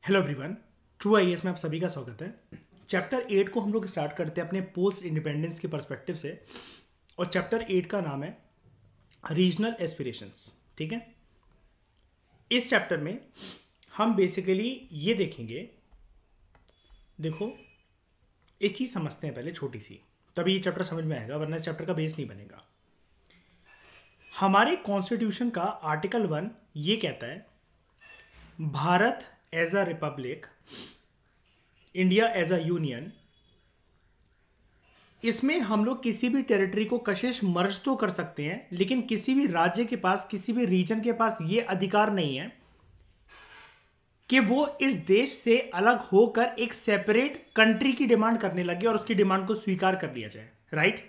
Hello everyone. True IAS में आप सभी का स्वागत है। चैप्टर 8 को हम लोग स्टार्ट करते हैं अपने पोस्ट इंडिपेंडेंस के पर्सपेक्टिव से, और चैप्टर 8 का नाम है रीजनल एस्पिरेशंस। ठीक है, इस चैप्टर में हम बेसिकली ये देखेंगे, देखो एक चीज़ समझते हैं पहले छोटी सी, तभी ये चैप्टर समझ में आएगा, वरना इस चैप्टर का बेस नहीं बनेगा। हमारे कॉन्स्टिट्यूशन का आर्टिकल 1 ये कहता है Bharat as a republic, India as a union. इसमें हम लोग किसी भी टेरिटरी को कशिश मर्ज तो कर सकते हैं, लेकिन किसी भी राज्य के पास, किसी भी रीजन के पास ये अधिकार नहीं है कि वो इस देश से अलग होकर एक सेपरेट कंट्री की डिमांड करने लगे और उसकी डिमांड को स्वीकार कर लिया जाए। राइट।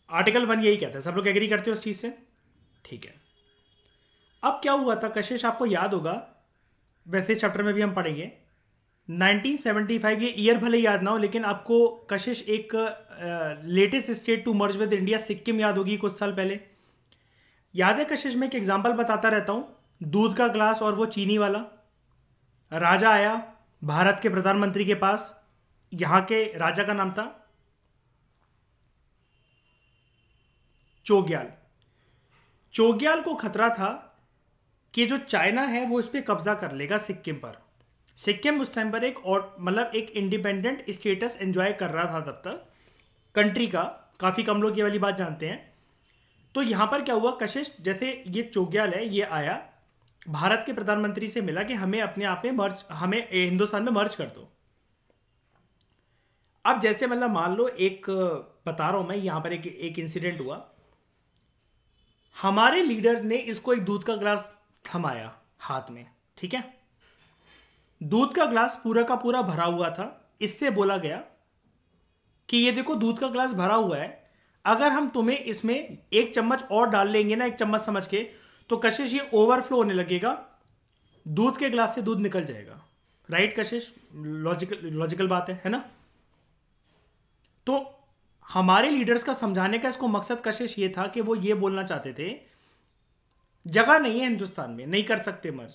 आर्टिकल 1 यही कहता है। सब लोग एग्री करते हो उस चीज से? ठीक है। अब क्या हुआ था कशिश, आपको याद होगा, वैसे चैप्टर में भी हम पढ़ेंगे 1975। ये ईयर भले याद ना हो, लेकिन आपको कशिश एक latest state to merge with India, Sikkim याद होगी कुछ साल पहले। याद है कशिश? में एक एग्जांपल बताता रहता हूं, दूध का ग्लास और वो चीनी वाला। राजा आया भारत के प्रधानमंत्री के पास, यहां के राजा का नाम था चोग्याल। चोग्याल को खतरा था कि जो चाइना है वो इस पर कब्जा कर लेगा सिक्किम पर। सिक्किम उस टाइम पर एक और मतलब एक इंडिपेंडेंट स्टेटस एंजॉय कर रहा था तब तक कंट्री का। काफ़ी कम लोग ये वाली बात जानते हैं। तो यहाँ पर क्या हुआ कशिश, जैसे ये चोग्याल है, ये आया भारत के प्रधानमंत्री से मिला कि हमें अपने आप में मर्ज, हमें हिंदुस्तान में मर्ज कर दो। अब जैसे मतलब मान लो एक बता रहा हूँ मैं, यहाँ पर एक इंसिडेंट हुआ। हमारे लीडर ने इसको एक दूध का ग्लास थमाया हाथ में, ठीक है। दूध का ग्लास पूरा का पूरा भरा हुआ था। इससे बोला गया कि ये देखो दूध का ग्लास भरा हुआ है, अगर हम तुम्हें इसमें एक चम्मच और डाल लेंगे ना, एक चम्मच समझ के, तो कशिश ये ओवरफ्लो होने लगेगा, दूध के ग्लास से दूध निकल जाएगा। राइट कशिश? लॉजिकल बात है ना? तो हमारे लीडर्स का समझाने का इसको मकसद कशिश ये था कि वो ये बोलना चाहते थे जगह नहीं है हिंदुस्तान में, नहीं कर सकते मर्ज,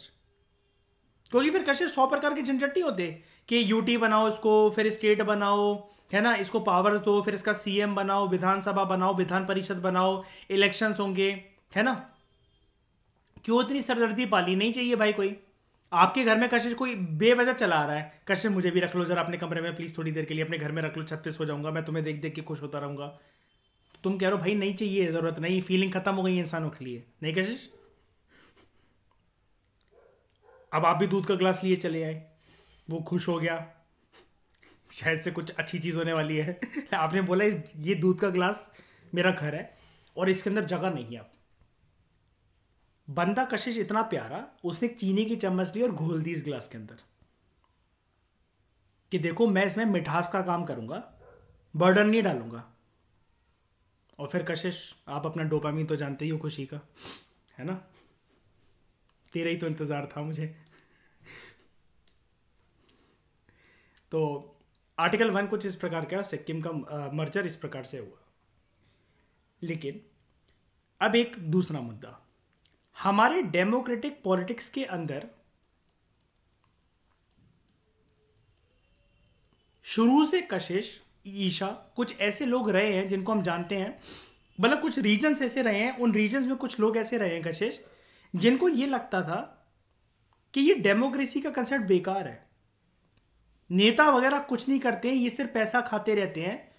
क्योंकि फिर कशिश 100 प्रकार के झंझट नहीं होते कि यूटी बनाओ इसको, फिर स्टेट बनाओ, है ना, इसको पावर्स दो, फिर इसका सीएम बनाओ, विधानसभा बनाओ, विधान परिषद बनाओ, इलेक्शंस होंगे, है ना। क्यों इतनी सरदर्दी पाली? नहीं चाहिए भाई। कोई आपके घर में कशिश कोई बेवजह चला आ रहा है, कशिश मुझे भी रख लो जरा अपने कमरे में प्लीज, थोड़ी देर के लिए अपने घर में रख लो, छत पे सो जाऊंगा मैं, तुम्हें देख देख के खुश होता रहूंगा। तुम कह रहे हो भाई नहीं चाहिए, जरूरत नहीं, फीलिंग खत्म हो गई इंसानों के लिए। नहीं कशिश? अब आप भी दूध का ग्लास लिए चले आए, वो खुश हो गया, शायद से कुछ अच्छी चीज होने वाली है। आपने बोला ये दूध का ग्लास मेरा घर है और इसके अंदर जगह नहीं है। आप बंदा कशिश इतना प्यारा, उसने चीनी की चम्मच ली और घोल दी इस ग्लास के अंदर कि देखो मैं इसमें मिठास का काम करूंगा, बर्डन नहीं डालूंगा। और फिर कशिश आप अपना डोपामीन तो जानते ही हो खुशी का, है ना। तेरा ही तो इंतजार था मुझे। तो आर्टिकल 1 कुछ इस प्रकार का, सिक्किम का मर्जर इस प्रकार से हुआ। लेकिन अब एक दूसरा मुद्दा, हमारे डेमोक्रेटिक पॉलिटिक्स के अंदर शुरू से कशिश ईशा कुछ ऐसे लोग रहे हैं जिनको हम जानते हैं, मतलब कुछ रीजन्स ऐसे रहे हैं, उन रीजन्स में कुछ लोग ऐसे रहे हैं कशिश जिनको ये लगता था कि ये डेमोक्रेसी का कंसेप्ट बेकार है, नेता वगैरह कुछ नहीं करते हैं, ये सिर्फ पैसा खाते रहते हैं।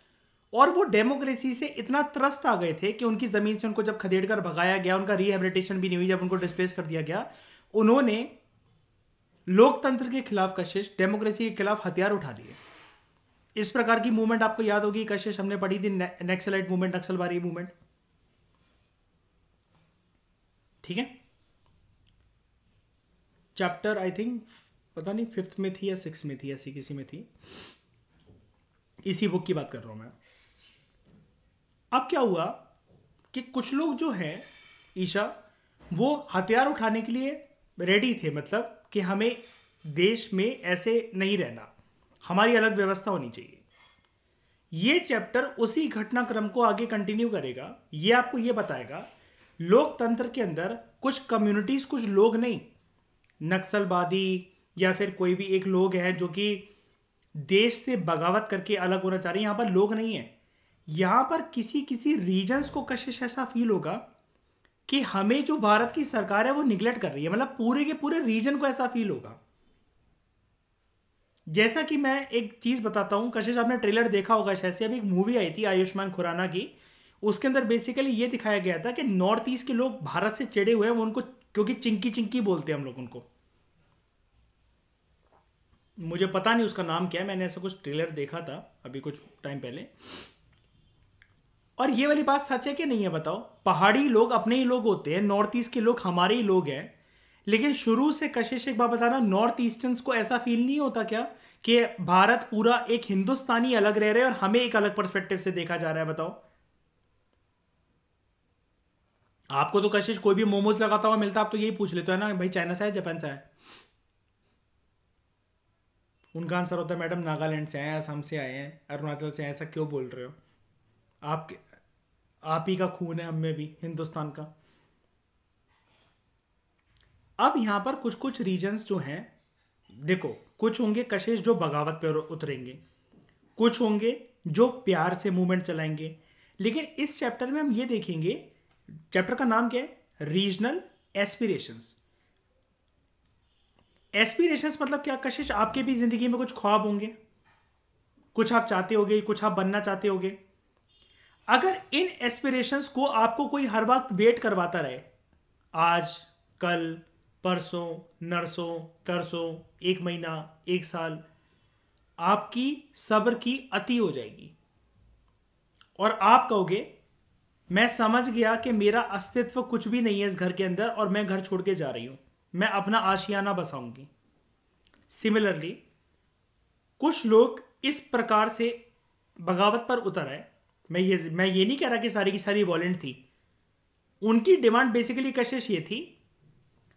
और वो डेमोक्रेसी से इतना त्रस्त आ गए थे कि उनकी ज़मीन से उनको जब खदेड़ कर भगाया गया, उनका रिहेबिलिटेशन भी नहीं हुई, जब उनको डिस्प्लेस कर दिया गया, उन्होंने लोकतंत्र के खिलाफ कशिश, डेमोक्रेसी के खिलाफ हथियार उठा लिए। इस प्रकार की मूवमेंट आपको याद होगी कशिश, हमने पढ़ी थी नक्सलाइट मूवमेंट, नक्सलवादी मूवमेंट, ठीक है। चैप्टर आई थिंक पता नहीं 5th में थी या 6th में थी, ऐसी किसी में थी, इसी बुक की बात कर रहा हूं मैं। अब क्या हुआ कि कुछ लोग जो हैं ईशा, वो हथियार उठाने के लिए रेडी थे, मतलब कि हमें देश में ऐसे नहीं रहना, हमारी अलग व्यवस्था होनी चाहिए। ये चैप्टर उसी घटनाक्रम को आगे कंटिन्यू करेगा। ये आपको ये बताएगा लोकतंत्र के अंदर कुछ कम्युनिटीज, कुछ लोग नहीं, नक्सलवादी या फिर कोई भी एक लोग हैं जो कि देश से बगावत करके अलग होना चाह रहे हैं, यहां पर लोग नहीं है। यहां पर किसी किसी रीजन्स को कशिश ऐसा फील होगा कि हमें जो भारत की सरकार है वो निगलेक्ट कर रही है, मतलब पूरे के पूरे रीजन को ऐसा फील होगा। जैसा कि मैं एक चीज बताता हूं, कशिश आपने ट्रेलर देखा होगा शायद से, अभी एक मूवी आई थी आयुष्मान खुराना की, उसके अंदर बेसिकली ये दिखाया गया था कि नॉर्थ ईस्ट के लोग भारत से चिड़े हुए हैं, वो उनको क्योंकि चिंकी चिंकी बोलते हैं हम लोग उनको। मुझे पता नहीं उसका नाम क्या है, मैंने ऐसा कुछ ट्रेलर देखा था अभी कुछ टाइम पहले। और ये वाली बात सच है कि नहीं है बताओ? पहाड़ी लोग अपने ही लोग होते हैं, नॉर्थ ईस्ट के लोग हमारे ही लोग हैं। लेकिन शुरू से कशिश एक बात बताना, नॉर्थ ईस्टर्न्स को ऐसा फील नहीं होता क्या कि भारत पूरा एक हिंदुस्तानी अलग रह रहे हैं और हमें एक अलग पर्सपेक्टिव से देखा जा रहा है? बताओ। आपको तो कशिश कोई भी मोमोज लगाता हुआ मिलता, आप तो यही पूछ लेते हो ना, भाई चाइना से है जापान से है? उनका आंसर होता है मैडम नागालैंड से आए हैं, असम से आए हैं, अरुणाचल से आए हैं। ऐसा क्यों बोल रहे हो? आपके आप ही का खून है, हम में भी हिंदुस्तान का। अब यहां पर कुछ कुछ रीजन्स जो हैं, देखो, कुछ होंगे कशिश जो बगावत पर उतरेंगे, कुछ होंगे जो प्यार से मूवमेंट चलाएंगे। लेकिन इस चैप्टर में हम ये देखेंगे, चैप्टर का नाम क्या है? Regional aspirations. एस्पिरेशंस मतलब क्या कशिश? आपके भी जिंदगी में कुछ ख्वाब होंगे, कुछ आप चाहते होगे, कुछ आप बनना चाहते होगे। अगर इन एस्पिरेशंस को आपको कोई हर वक्त वेट करवाता रहे, आज, कल, परसों, नरसों, तरसों, एक महीना, एक साल, आपकी सब्र की अति हो जाएगी और आप कहोगे मैं समझ गया कि मेरा अस्तित्व कुछ भी नहीं है इस घर के अंदर और मैं घर छोड़ के जा रही हूं, मैं अपना आशियाना बसाऊंगी। सिमिलरली कुछ लोग इस प्रकार से बगावत पर उतर आए। मैं ये नहीं कह रहा कि सारी की सारी वॉलेंट थी। उनकी डिमांड बेसिकली कशिश ये थी,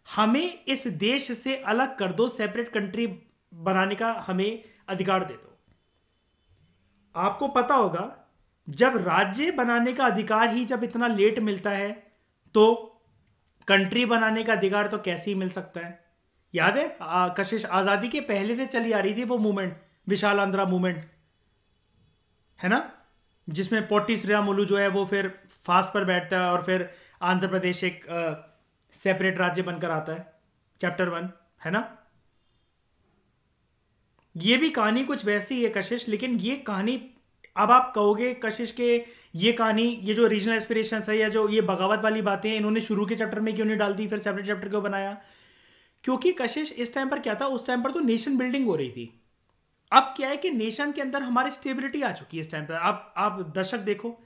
हमें इस देश से अलग कर दो, सेपरेट कंट्री बनाने का हमें अधिकार दे दो। आपको पता होगा जब राज्य बनाने का अधिकार ही जब इतना लेट मिलता है तो कंट्री बनाने का अधिकार तो कैसे ही मिल सकता है? याद है कशिश, आजादी के पहले से चली आ रही थी वो मूवमेंट, विशाल आंध्रा मूवमेंट, है ना, जिसमें पोटी श्रीरामुलु जो है वो फिर फास्ट पर बैठता है और फिर आंध्र प्रदेश एक सेपरेट राज्य बनकर आता है, चैप्टर 1, है ना। ये भी कहानी कुछ वैसी ही है कशिश, लेकिन ये कहानी, अब आप कहोगे कशिश के ये कहानी, ये जो रीजनल एस्पिरेशंस है या जो ये बगावत वाली बातें इन्होंने शुरू के चैप्टर में क्यों नहीं डाल दी, फिर सेपरेट चैप्टर क्यों बनाया? क्योंकि कशिश इस टाइम पर क्या था, उस टाइम पर तो नेशन बिल्डिंग हो रही थी। अब क्या है कि नेशन के अंदर हमारी स्टेबिलिटी आ चुकी है इस टाइम पर। आप दशक देखो,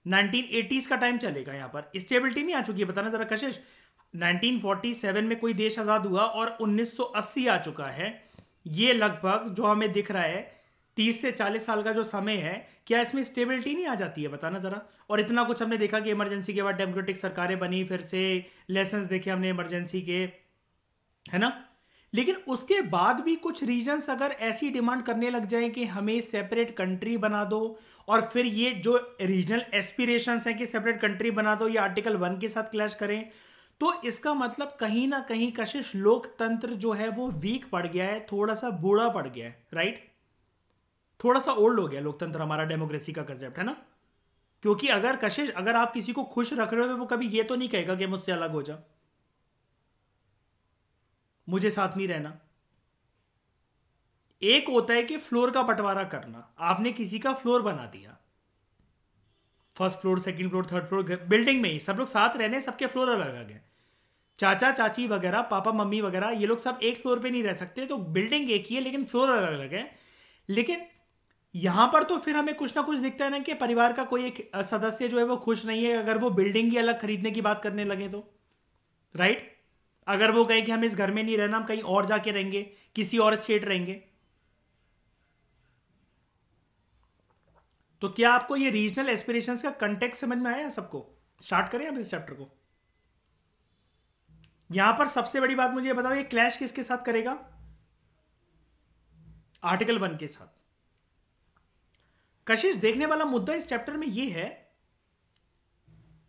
1980s का टाइम चलेगा, यहाँ पर स्टेबिलिटी नहीं आ चुकी है? बताना जरा कशिश, 1947 में कोई देश आज़ाद हुआ और 1980 आ चुका है। ये लगभग जो हमें दिख रहा है 30 से 40 साल का जो समय है, क्या इसमें स्टेबिलिटी नहीं आ जाती है? बताना जरा। और इतना कुछ हमने देखा कि इमरजेंसी के बाद डेमोक्रेटिक सरकारें बनी, फिर से लेसन्स देखे हमने इमरजेंसी के, है ना। लेकिन उसके बाद भी कुछ रीजन्स अगर ऐसी डिमांड करने लग जाएं कि हमें सेपरेट कंट्री बना दो, और फिर ये जो रीजनल एस्पिरेशंस हैं कि सेपरेट कंट्री बना दो, ये आर्टिकल 1 के साथ क्लैश करें, तो इसका मतलब कहीं ना कहीं कशिश लोकतंत्र जो है वो वीक पड़ गया है, थोड़ा सा बूढ़ा पड़ गया है, राइट? थोड़ा सा ओल्ड हो गया लोकतंत्र, हमारा डेमोक्रेसी का कंसेप्ट, है ना। क्योंकि अगर कशिश, अगर आप किसी को खुश रख रहे हो तो वो कभी ये तो नहीं कहेगा कि मुझसे अलग हो जा, मुझे साथ नहीं रहना। एक होता है कि फ्लोर का बंटवारा करना, आपने किसी का फ्लोर बना दिया, first floor, second floor, third floor, building में ही सब लोग साथ रहने, सबके फ्लोर अलग अलग है, चाचा चाची वगैरह, पापा मम्मी वगैरह, ये लोग सब एक फ्लोर पे नहीं रह सकते, तो बिल्डिंग एक ही है लेकिन फ्लोर अलग अलग है। लेकिन यहां पर तो फिर हमें कुछ ना कुछ दिखता है ना कि परिवार का कोई एक सदस्य जो है वो खुश नहीं है अगर वो बिल्डिंग ही अलग खरीदने की बात करने लगे तो, राइट? अगर वो कहे कि हम इस घर में नहीं रहना, हम कहीं और जाके रहेंगे, किसी और स्टेट रहेंगे। तो क्या आपको ये रीजनल एस्पिरेशंस का कंटेक्स्ट समझ में आया सबको? स्टार्ट करें अब इस चैप्टर को। यहां पर सबसे बड़ी बात मुझे बताओ, ये क्लैश किसके साथ करेगा? आर्टिकल 1 के साथ। कशिश देखने वाला मुद्दा इस चैप्टर में ये है,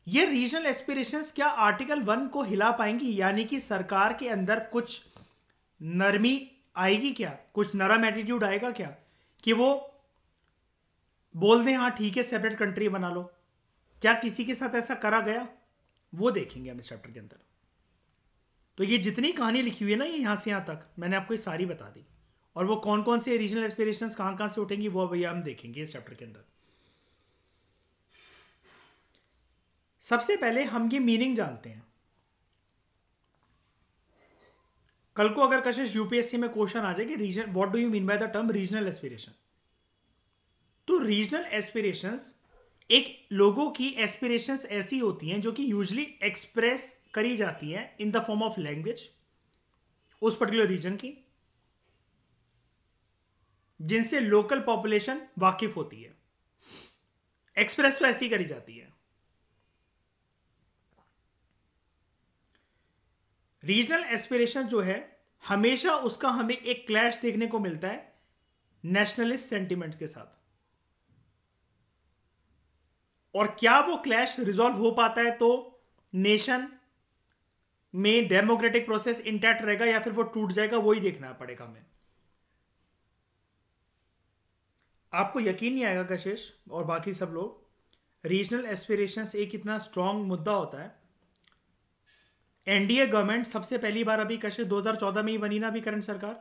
ये रीजनल एस्पिरेशंस क्या आर्टिकल 1 को हिला पाएंगी, यानी कि सरकार के अंदर कुछ नरमी आएगी क्या, कुछ नरम एटीट्यूड आएगा क्या, कि वो बोल दें हाँ ठीक है सेपरेट कंट्री बना लो? क्या किसी के साथ ऐसा करा गया? वो देखेंगे हम इस चैप्टर के अंदर। तो ये जितनी कहानी लिखी हुई है ना, ये यहां से यहां तक मैंने आपको ये सारी बता दी, और वो कौन कौन से रीजनल एस्पिरेशंस कहां कहां से उठेंगी वो भैया हम देखेंगे इस चैप्टर के अंदर। सबसे पहले हम ये मीनिंग जानते हैं। कल को अगर कशिश यूपीएससी में क्वेश्चन आ जाए कि region, what do you mean by the term regional aspiration, तो रीजनल एस्पिरेशंस एक लोगों की एस्पिरेशंस ऐसी होती हैं जो कि यूजुअली एक्सप्रेस करी जाती हैं in the form of language उस पर्टिकुलर रीजन की, जिनसे लोकल पॉपुलेशन वाकिफ होती है। एक्सप्रेस तो ऐसी करी जाती है। रीजनल एस्पिरेशन जो है हमेशा उसका हमें एक क्लैश देखने को मिलता है नेशनलिस्ट सेंटिमेंट्स के साथ। और क्या वो क्लैश रिजॉल्व हो पाता है तो नेशन में डेमोक्रेटिक प्रोसेस इंटैक्ट रहेगा या फिर वो टूट जाएगा, वही देखना पड़ेगा हमें। आपको यकीन नहीं आएगा कशिश और बाकी सब लोग, रीजनल एस्पिरेशंस एक इतना स्ट्रांग मुद्दा होता है। एनडीए गवर्नमेंट सबसे पहली बार अभी कशिश 2014 में ही बनी ना अभी करंट सरकार।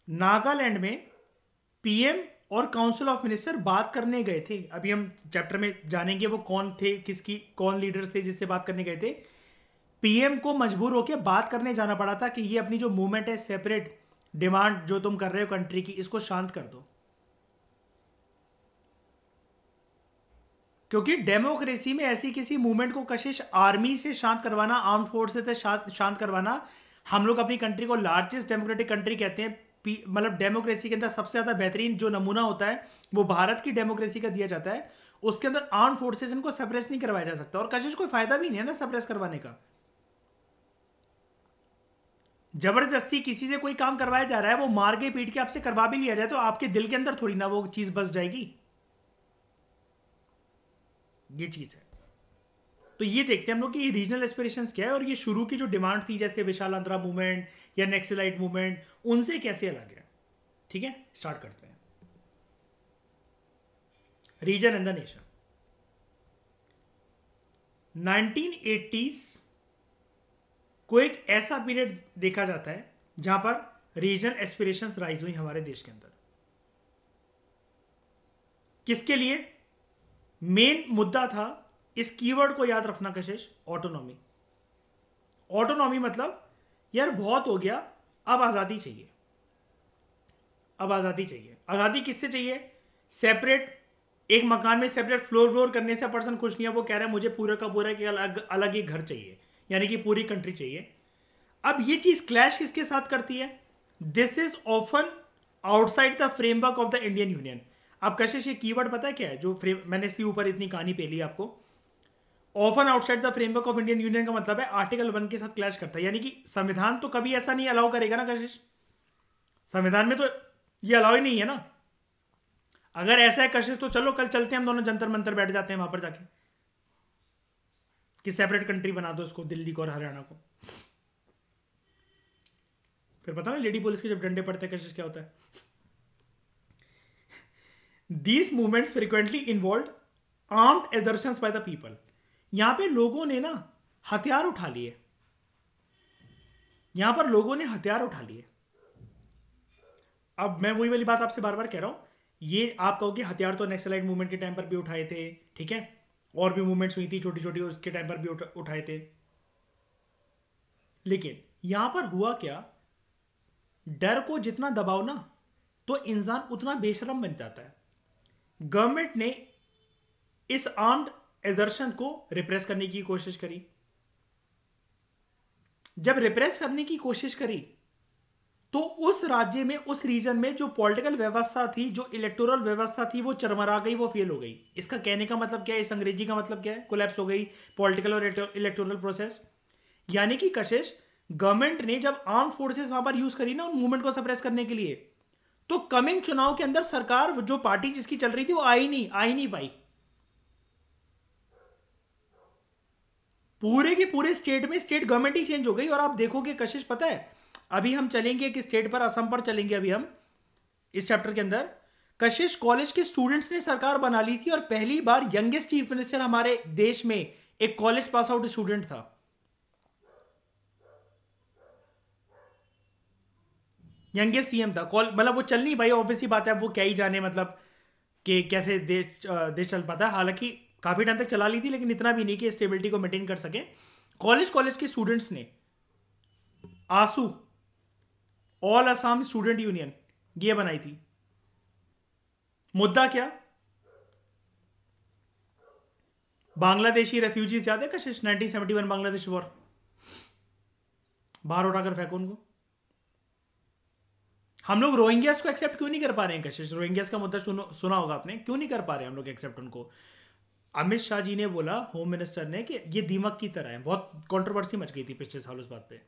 नागालैंड में पीएम और काउंसिल ऑफ मिनिस्टर बात करने गए थे। अभी हम चैप्टर में जानेंगे वो कौन थे, किसकी कौन लीडर्स थे जिससे बात करने गए थे। पीएम को मजबूर होकर बात करने जाना पड़ा था कि ये अपनी जो मूवमेंट है सेपरेट डिमांड जो तुम कर रहे हो कंट्री की, इसको शांत कर दो। क्योंकि डेमोक्रेसी में ऐसी किसी मूवमेंट को कशिश आर्मी से शांत करवाना, आर्म फोर्स से शांत करवाना, हम लोग अपनी कंट्री को लार्जेस्ट डेमोक्रेटिक कंट्री कहते हैं, मतलब डेमोक्रेसी के अंदर सबसे ज्यादा बेहतरीन जो नमूना होता है वो भारत की डेमोक्रेसी का दिया जाता है। उसके अंदर आर्म फोर्सेस इनको सप्रेस नहीं करवाया जा सकता, और कशिश कोई फायदा भी नहीं है ना सप्रेस करवाने का। जबरदस्ती किसी से कोई काम करवाया जा रहा है, वो मार के पीट के आपसे करवा भी लिया जाए तो आपके दिल के अंदर थोड़ी ना वो चीज बस जाएगी। ये चीज है। तो ये देखते हैं हम लोग कि रीजनल एस्पिरेशंस क्या है, और ये शुरू की जो डिमांड थी जैसे विशाल आंध्रा मूवमेंट या नेक्सलाइट मूवमेंट, उनसे कैसे अलग है। ठीक है, स्टार्ट करते हैं। Reason and the nation. 1980s को एक ऐसा पीरियड देखा जाता है जहां पर रीजनल एस्पिरेशंस राइज हुई हमारे देश के अंदर। किसके लिए? मेन मुद्दा था, इस कीवर्ड को याद रखना कशिश, ऑटोनॉमी। ऑटोनॉमी मतलब यार बहुत हो गया, अब आजादी चाहिए। अब आजादी चाहिए। आजादी किससे चाहिए? सेपरेट एक मकान में सेपरेट फ्लोर करने से पर्सन खुश नहीं है, वो कह रहा है मुझे पूरा का पूरा एक अलग एक घर चाहिए, यानी कि पूरी कंट्री चाहिए। अब ये चीज क्लैश किसके साथ करती है? This is often outside the framework of the Indian union. अब कशिश ये कीवर्ड पता है क्या है जो मैंने इसके ऊपर इतनी कहानी पेली आपको। Often outside the framework of Indian union का मतलब है आर्टिकल 1 के साथ क्लैश करता है, यानी कि संविधान तो कभी ऐसा नहीं अलाउ करेगा ना कशिश। संविधान में तो ये अलाउ ही नहीं है ना। अगर ऐसा है कशिश तो चलो कल चलते हैं हम दोनों जंतर मंतर बैठ जाते हैं वहां पर जाके कि सेपरेट कंट्री बना दो इसको, दिल्ली को और हरियाणा को। फिर पता ना लेडी पुलिस के जब डंडे पड़ते हैं कशिश क्या होता है। These movements frequently involved armed exertions by the people। यहां पे लोगों ने ना हथियार उठा लिए। यहां पर लोगों ने हथियार उठा लिए। अब मैं वही वाली बात आपसे बार बार कह रहा हूं, ये आप कहोगे हथियार तो नेक्सलाइट मूवमेंट के टाइम पर भी उठाए थे, ठीक है, और भी मूवमेंट्स हुई थी छोटी छोटी, उसके टाइम पर भी उठाए थे। लेकिन यहां पर हुआ क्या, डर को जितना दबाओ ना तो इंसान उतना बेशरम बन जाता है। गवर्नमेंट ने इस आर्म्ड एक्सर्शन को रिप्रेस करने की कोशिश करी। जब रिप्रेस करने की कोशिश करी तो उस राज्य में, उस रीजन में जो पॉलिटिकल व्यवस्था थी, जो इलेक्टोरल व्यवस्था थी, वो चरमरा गई, वो फेल हो गई। इसका कहने का मतलब क्या है, इस अंग्रेजी का मतलब क्या है? कोलैप्स हो गई पॉलिटिकल और इलेक्टोरल प्रोसेस। यानी कि कशिश गवर्नमेंट ने जब आर्म फोर्सेस वहां पर यूज करी ना उन मूवमेंट को सप्रेस करने के लिए, तो कमिंग चुनाव के अंदर सरकार जो पार्टी जिसकी चल रही थी वो आ ही नहीं पाई। पूरे के पूरे स्टेट में स्टेट गवर्नमेंट ही चेंज हो गई। और आप देखोगे कशिश, पता है अभी हम चलेंगे कि स्टेट पर, असम पर चलेंगे अभी हम इस चैप्टर के अंदर। कशिश, कॉलेज के स्टूडेंट्स ने सरकार बना ली थी और पहली बार यंगेस्ट चीफ मिनिस्टर हमारे देश में एक कॉलेज पास आउट स्टूडेंट था। यंगेस्ट सीएम था। मतलब वो चल नहीं भाई, ऑब्वियसली बात है, अब वो क्या ही जाने मतलब कि कैसे देश चल पाता है। हालांकि काफी टाइम तक चला ली थी, लेकिन इतना भी नहीं कि स्टेबिलिटी को मेंटेन कर सके। कॉलेज के स्टूडेंट्स ने आसू, ऑल असम स्टूडेंट यूनियन, ये बनाई थी। मुद्दा क्या? बांग्लादेशी रेफ्यूजीज, याद है कशिश 1971 बांग्लादेश वॉर? बाहर उठाकर फेंको उनको। हम लोग रोहिंग्यास को एक्सेप्ट क्यों नहीं कर पा रहे हैं कशिश? रोहिंग्यास का मुद्दा सुना होगा आपने, क्यों नहीं कर पा रहे हैं हम लोग एक्सेप्ट उनको? अमित शाह जी ने बोला, होम मिनिस्टर ने, कि ये दीमक की तरह है। बहुत कंट्रोवर्सी मच गई थी पिछले साल उस बात पे,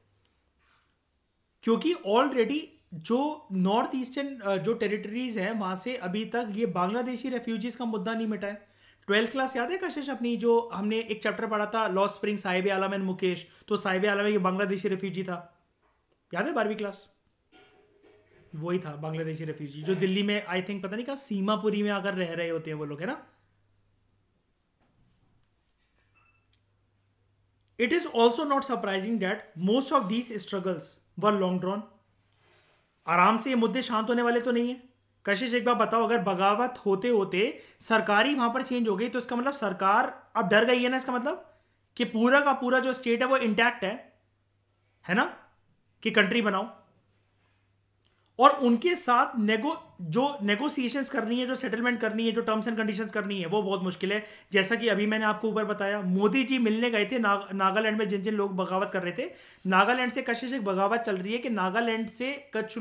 क्योंकि ऑलरेडी जो नॉर्थ ईस्टर्न जो टेरिटरीज हैं वहां से अभी तक ये बांग्लादेशी रेफ्यूजीज का मुद्दा नहीं मिटा है। 12th क्लास याद है कशिश अपनी, जो हमने एक चैप्टर पढ़ा था loss spring, Sahib Alam and Mukesh? तो साहिब आलम ये बांग्लादेशी रेफ्यूजी था, याद है 12वीं क्लास? वही था बांग्लादेशी रेफ्यूजी, जो दिल्ली में आई थिंक पता नहीं कहा सीमापुरी में आकर रह रहे होते हैं वो लोग, है ना। It is also not surprising that most of these struggles were long drawn. आराम से ये मुद्दे शांत होने वाले तो नहीं है। कशिश एक बार बताओ, अगर बगावत होते होते सरकार ही वहां पर चेंज हो गई, तो इसका मतलब सरकार अब डर गई है ना। इसका मतलब कि पूरा का पूरा जो स्टेट है वो इंटैक्ट है ना, कि कंट्री बनाओ। और उनके साथ जो नेगोशिएशंस करनी है, जो सेटलमेंट करनी है, जो टर्म्स एंड कंडीशंस करनी है, वो बहुत मुश्किल है। जैसा कि अभी मैंने आपको ऊपर बताया, मोदी जी मिलने गए थे नागालैंड में जिन जिन लोग बगावत कर रहे थे। नागालैंड से कशिश एक बगावत चल रही है कि नागालैंड से कुछ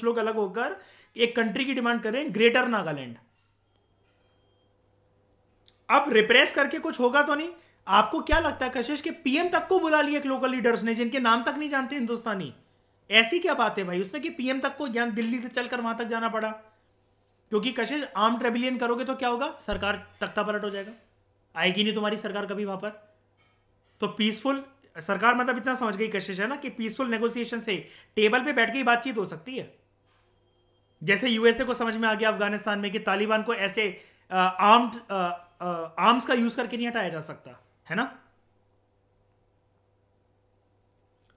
लोग अलग होकर एक कंट्री की डिमांड कर रहे हैं, ग्रेटर नागालैंड। अब रिप्रेस करके कुछ होगा तो नहीं। आपको क्या लगता है कशिश के पीएम तक को बुला लिया लोकल लीडर्स ने, जिनके नाम तक नहीं जानते हिंदुस्तानी? ऐसी क्या बात है भाई उसमें कि पीएम तक को दिल्ली से चलकर वहां तक जाना पड़ा? क्योंकि कशिश आर्म्ड रेबिलियन करोगे तो क्या होगा? सरकार तख्ता पलट हो जाएगा, आएगी नहीं तुम्हारी सरकार कभी वहां पर। तो पीसफुल सरकार मतलब इतना समझ गई कशिश, है ना, कि पीसफुल नेगोशिएशन से टेबल पे बैठ के ही बातचीत हो सकती है। जैसे यूएसए को समझ में आ गया अफगानिस्तान में कि तालिबान को ऐसे आर्म्स का यूज करके नहीं हटाया जा सकता, है ना।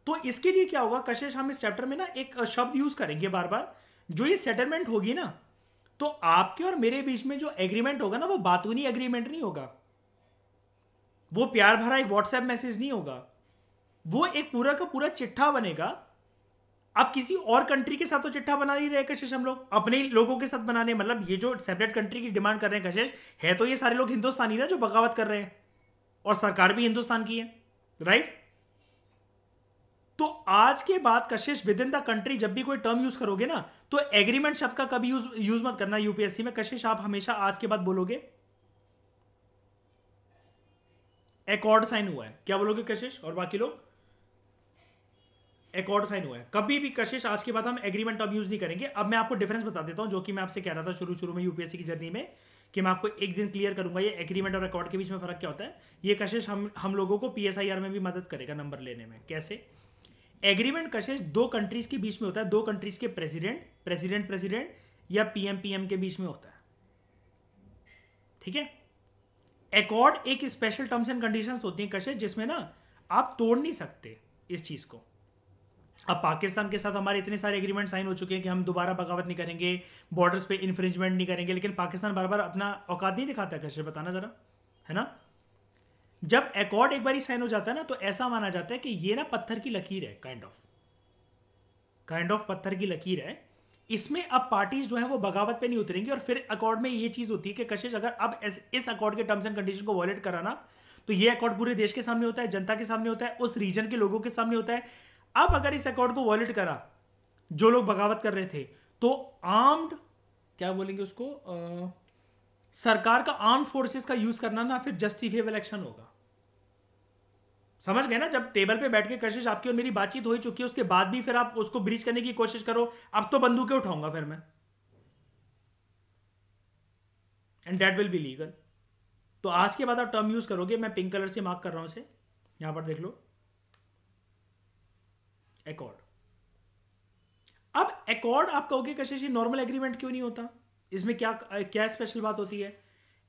तो इसके लिए क्या होगा कशिश, हम इस चैप्टर में ना एक शब्द यूज करेंगे बार बार। जो ये सेटलमेंट होगी ना, तो आपके और मेरे बीच में जो एग्रीमेंट होगा ना, वो बातूनी एग्रीमेंट नहीं होगा, वो प्यार भरा एक व्हाट्सएप मैसेज नहीं होगा, वो एक पूरा का पूरा चिट्ठा बनेगा। आप किसी और कंट्री के साथ तो चिट्ठा बना ही रहे कशिश, हम लोग अपने लोगों के साथ बनाने, मतलब ये जो सेपरेट कंट्री की डिमांड कर रहे हैं कशिश, है तो ये सारे लोग हिंदुस्तानी ना जो बगावत कर रहे हैं, और सरकार भी हिंदुस्तान की है, राइट। तो आज के बाद कशिश विद इन द कंट्री जब भी कोई टर्म यूज करोगे ना, तो एग्रीमेंट शब्द का कभी यूज मत करना यूपीएससी में कशिश। आप हमेशा आज के बाद बोलोगे एकॉर्ड साइन हुआ है, क्या बोलोगे कशिश? और बाकी लोग एकॉर्ड साइन हुआ है। कभी भी कशिश आज के बाद हम एग्रीमेंट अब यूज नहीं करेंगे। अब मैं आपको डिफरेंस बता देता हूं, जो कि मैं आपसे कह रहा था शुरू में यूपीएससी की जर्नी में, कि मैं आपको एक दिन क्लियर करूंगा ये एग्रीमेंट और एकॉर्ड के बीच में फर्क क्या होता है। ये कशिश हम लोगों को पीएसआईआर में भी मदद करेगा नंबर लेने में। कैसे? एग्रीमेंट कशिश दो कंट्रीज के बीच में होता है, दो कंट्रीज के प्रेसिडेंट या पीएम के बीच में होता है, ठीक है। एकॉर्ड एक स्पेशल टर्म्स एंड कंडीशंस होती हैं कशिश, जिसमें ना आप तोड़ नहीं सकते इस चीज को। अब पाकिस्तान के साथ हमारे इतने सारे एग्रीमेंट साइन हो चुके हैं कि हम दोबारा बगावत नहीं करेंगे, बॉर्डर्स पे इन्फ्रिंजमेंट नहीं करेंगे, लेकिन पाकिस्तान बार बार अपना औकात नहीं दिखाता है कशिश, बताना जरा, है ना। जब एकॉर्ड एक बार ही साइन हो जाता है ना, तो ऐसा माना जाता है कि ये ना पत्थर की लकीर है, काइंड ऑफ पत्थर की लकीर है। इसमें अब पार्टीज जो है वो बगावत पे नहीं उतरेंगी। और फिर अकॉर्ड में ये चीज होती है कि कशिश अगर अब इस अकॉर्ड के टर्म्स एंड कंडीशन को वॉयलेट कराना, तो ये अकॉर्ड पूरे देश के सामने होता है, जनता के सामने होता है, उस रीजन के लोगों के सामने होता है। अब अगर इस अकॉर्ड को वॉयलेट करा जो लोग बगावत कर रहे थे, तो आर्म्ड, क्या बोलेंगे उसको, सरकार का आर्म्ड फोर्सेस का यूज करना ना फिर जस्टिफिएबल एक्शन होगा। समझ गए ना? जब टेबल पे बैठ के कशिश आपकी और मेरी बातचीत हो ही चुकी है, उसके बाद भी फिर आप उसको ब्रीच करने की कोशिश करो, अब तो बंदूकें उठाऊंगा फिर मैं, and that will be legal. तो आज के बाद आप टर्म यूज करोगे, मैं पिंक कलर से मार्क कर रहा हूं इसे, यहां पर देख लो, एकॉर्ड। अब एकॉर्ड आप कहोगे कशिश नॉर्मल एग्रीमेंट क्यों नहीं होता, इसमें क्या क्या स्पेशल बात होती है?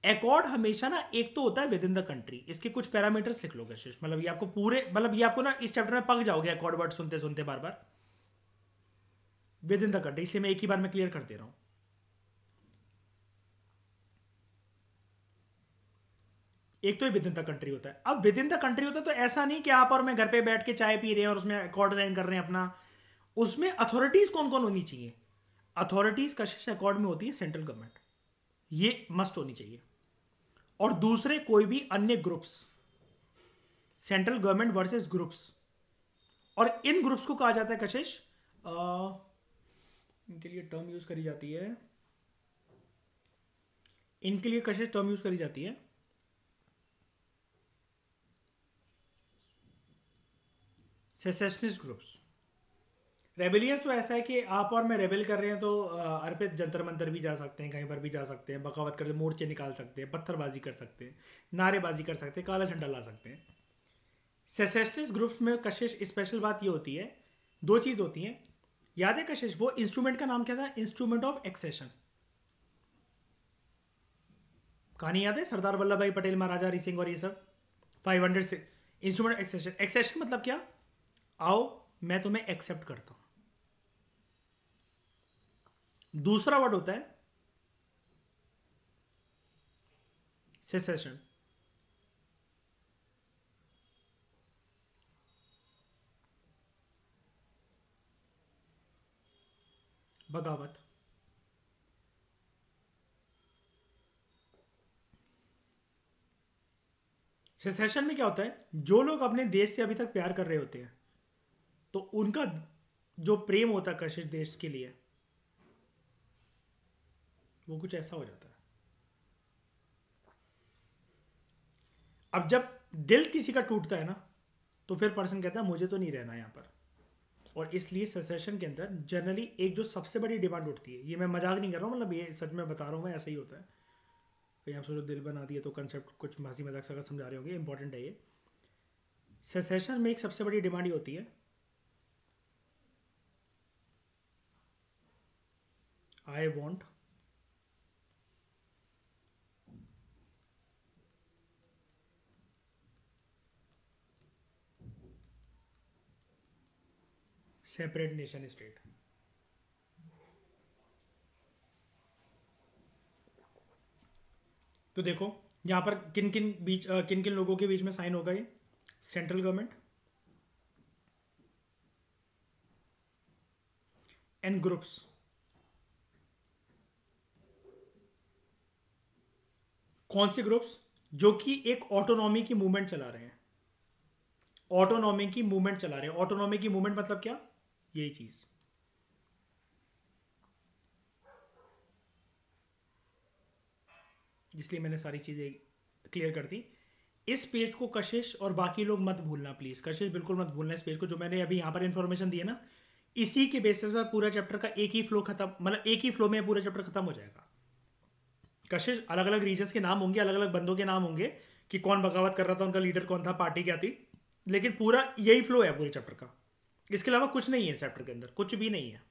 एकॉर्ड हमेशा ना एक तो होता है विद इन द कंट्री, इसके कुछ पैरामीटर्स लिख लो कशिश, मतलब ये आपको पूरे, मतलब ये आपको ना इस चैप्टर में पक जाओगे एकॉर्ड वर्ड सुनते सुनते बार बार, विद इन द कंट्री, इसलिए मैं एक ही बार में क्लियर कर दे रहा हूं। एक तो विद इन द कंट्री होता है। अब विद इन द कंट्री होता है तो ऐसा नहीं कि आप और मैं घर पे बैठ के चाय पी रहे हैं और उसमें अकॉर्ड साइन कर रहे हैं अपना, उसमें अथॉरिटीज कौन कौन होनी चाहिए? अथॉरिटीज कशिश अकॉर्ड में होती है सेंट्रल गवर्नमेंट, ये मस्ट होनी चाहिए, और दूसरे कोई भी अन्य groups, central government versus groups, और इन ग्रुप्स को कहा जाता है कशिश, इनके लिए टर्म यूज करी जाती है, इनके लिए कशिश टर्म यूज करी जाती है सेसेशनिस्ट ग्रुप्स। रेबेलियंस तो ऐसा है कि आप और मैं रेबेल कर रहे हैं तो अर्पित जंतर मंतर भी जा सकते हैं, कहीं पर भी जा सकते हैं, बगावत करके मोर्चे निकाल सकते हैं, पत्थरबाजी कर सकते हैं, नारेबाजी कर सकते हैं, काला झंडा ला सकते हैं। सेसेशनिस्ट ग्रुप्स में कशिश स्पेशल बात ये होती है, दो चीज़ होती हैं, याद है कशिश वो इंस्ट्रूमेंट का नाम क्या था? Instrument of accession. कहानी याद है, सरदार वल्लभ भाई पटेल, महाराजा हरि सिंह और ये सब 500 से इंस्ट्रूमेंट एक्सेशन। एक्सेशन मतलब क्या? आओ मैं तुम्हें एक्सेप्ट करता हूं। दूसरा वर्ड होता है सेसेशन, बगावत। सेसेशन में क्या होता है, जो लोग अपने देश से अभी तक प्यार कर रहे होते हैं तो उनका जो प्रेम होता है कशिश देश के लिए, वो कुछ ऐसा हो जाता है। अब जब दिल किसी का टूटता है ना, तो फिर पर्सन कहता है मुझे तो नहीं रहना यहां पर, और इसलिए सेसेशन के अंदर जनरली एक जो सबसे बड़ी डिमांड उठती है, ये मैं मजाक नहीं कर रहा हूँ, मतलब ये सच में बता रहा हूँ मैं, ऐसा ही होता है। कहीं आप सोचो दिल बना दिए तो कंसेप्ट कुछ हंसी मजाक सा समझा रहे होंगे, इंपॉर्टेंट है ये। सेसेशन में एक सबसे बड़ी डिमांड ये होती है, I want separate nation state. तो देखो यहां पर किन किन लोगों के बीच में साइन होगा ये? Central government and groups. कौन से ग्रुप्स? जो कि एक ऑटोनॉमी की मूवमेंट चला रहे हैं, ऑटोनॉमी की मूवमेंट चला रहे हैं। ऑटोनॉमी की मूवमेंट मतलब क्या? यही चीज। इसलिए मैंने सारी चीजें क्लियर कर दी। इस पेज को कशिश और बाकी लोग मत भूलना प्लीज, कशिश बिल्कुल मत भूलना इस पेज को, जो मैंने अभी यहां पर इंफॉर्मेशन दी है ना, इसी के बेसिस पर पूरा चैप्टर का एक ही फ्लो खत्म, मतलब एक ही फ्लो में पूरा चैप्टर खत्म हो जाएगा। कशिश अलग अलग रीजन्स के नाम होंगे, अलग अलग बंदों के नाम होंगे कि कौन बगावत कर रहा था, उनका लीडर कौन था, पार्टी क्या थी, लेकिन पूरा यही फ्लो है पूरे चैप्टर का। इसके अलावा कुछ नहीं है चैप्टर के अंदर, कुछ भी नहीं है।